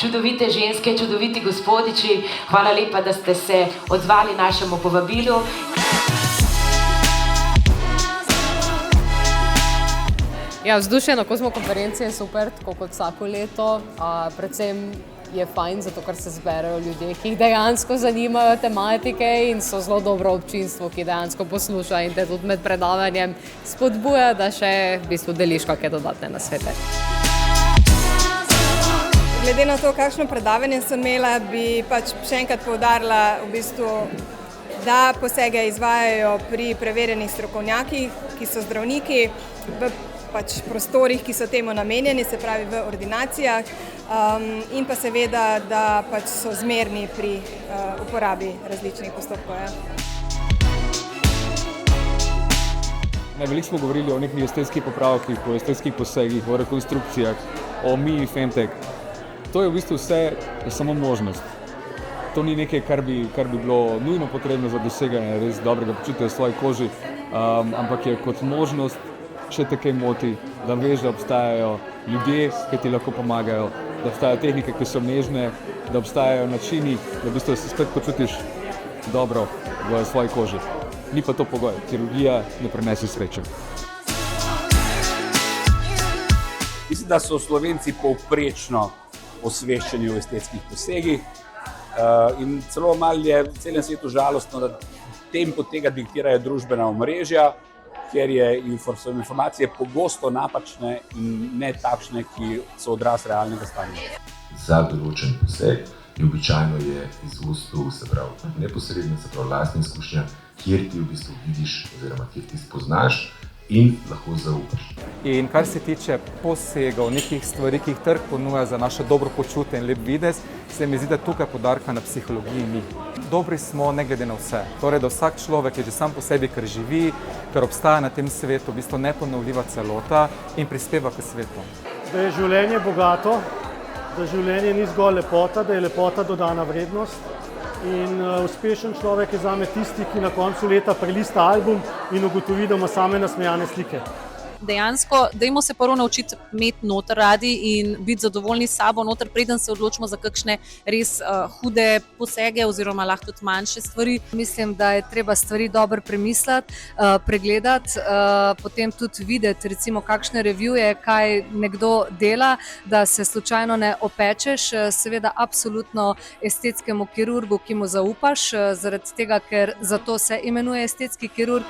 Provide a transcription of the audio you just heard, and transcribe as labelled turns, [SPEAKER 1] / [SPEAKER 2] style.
[SPEAKER 1] čudovite ženske, čudoviti gospodiči. Hvala lepa, da ste se odzvali našemu povabilu.
[SPEAKER 2] Ja, vzdušje na Kozmo konferenci je super, tako kot vsako leto. Predvsem je fajn, zato ker se zberejo ljudje, ki jih dejansko zanimajo tematike in so zelo dobro občinstvo, ki dejansko posluša in te tudi med predavanjem spodbuja, da še v bistvu deliš kakšne dodatne nasvete.
[SPEAKER 3] Glede na to, kakšno predavanje sem imela, bi pač še enkrat poudarila v bistvu, da posege izvajajo pri preverjenih strokovnjakih, ki so zdravniki, v prostorih, ki so temu namenjeni, se pravi v ordinacijah, in pa seveda, da pač so zmerni pri uporabi različnih postopkov.
[SPEAKER 4] Veliko smo govorili o nekih estetskih popravkih, o estetskih posegih, o rekonstrukcijah, o MII, Femtech. To je v bistvu vse samo možnost. To ni nekaj, kar bi bilo nujno potrebno za doseganje res dobrega počutja v svoji koži, ampak je kot možnost, če te kaj moti, da veš, da obstajajo ljudje, ki ti lahko pomagajo, da obstajajo tehnike, ki so nežne, da obstajajo načini, da v bistvu se spet počutiš dobro v svoji koži. Ni pa to pogoj, kirurgija ne prinese sreče.
[SPEAKER 5] Mislim, da so Slovenci povprečno osveščeni o estetskih posegih in celo malo je v celem svetu žalostno, da tempo tega diktirajo družbena omrežja, ker so informacije pogosto napačne in ne takšne, ki so odraz realnega stanja.
[SPEAKER 6] Za določen poseg običajno je izustil, se pravi neposredno, se pravi lastna izkušnja, kjer ti v bistvu vidiš oziroma kjer ti spoznaš in lahko zaupaš.
[SPEAKER 7] In kar se tiče posegov, nekih stvari, ki jih trg ponuja za naše dobro počutje in lep videz, se mi zdi, da tukaj poudarka na psihologiji ni. Dobri smo ne glede na vse. Torej, da vsak človek je že sam po sebi, ker živi, ker obstaja na tem svetu, v bistvu neponovljiva celota in prispeva k svetu.
[SPEAKER 8] Da je življenje bogato, da življenje ni zgolj lepota, da je lepota dodana vrednost. In uspešen človek je zame tisti, ki na koncu leta prelista album in ugotovi, da ima same nasmejane slike.
[SPEAKER 9] Dejansko, dajmo se prvo naučiti imeti noter radi in biti zadovoljni s sabo noter, preden se odločimo za kakšne res hude posege oziroma lahko tudi manjše stvari.
[SPEAKER 2] Mislim, da je treba stvari dobro premisliti, pregledati, potem tudi videti, recimo kakšne revije, kaj nekdo dela, da se slučajno ne opečeš, seveda absolutno estetskemu kirurgu, ki mu zaupaš, zaradi tega, ker zato se imenuje estetski kirurg.